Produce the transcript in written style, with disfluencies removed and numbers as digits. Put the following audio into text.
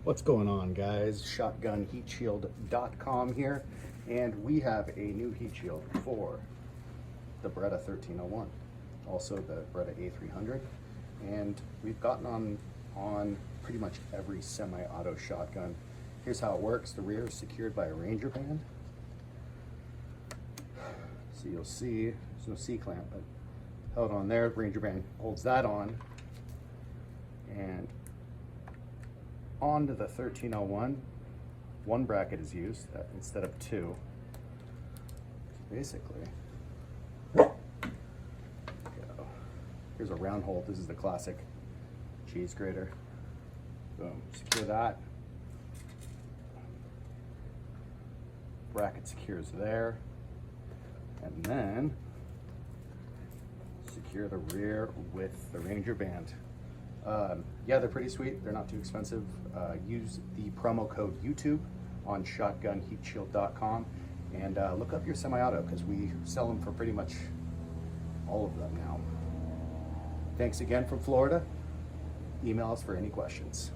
What's going on, guys? ShotgunHeatShield.com here, and we have a new heat shield for the Beretta 1301, also the Beretta A300, and we've gotten on pretty much every semi-auto shotgun. Here's how it works. The rear is secured by a Ranger band, so you'll see there's no C-clamp, but held on there. Ranger band holds that on, and onto the 1301, one bracket is used instead of two. Basically, here's a round hole. This is the classic cheese grater. Boom, secure that. Bracket secures there, and then secure the rear with the Ranger band. Yeah, they're pretty sweet. They're not too expensive. Use the promo code YouTube on ShotgunHeatShield.com and look up your semi-auto, because we sell them for pretty much all of them now. Thanks again from Florida. Email us for any questions.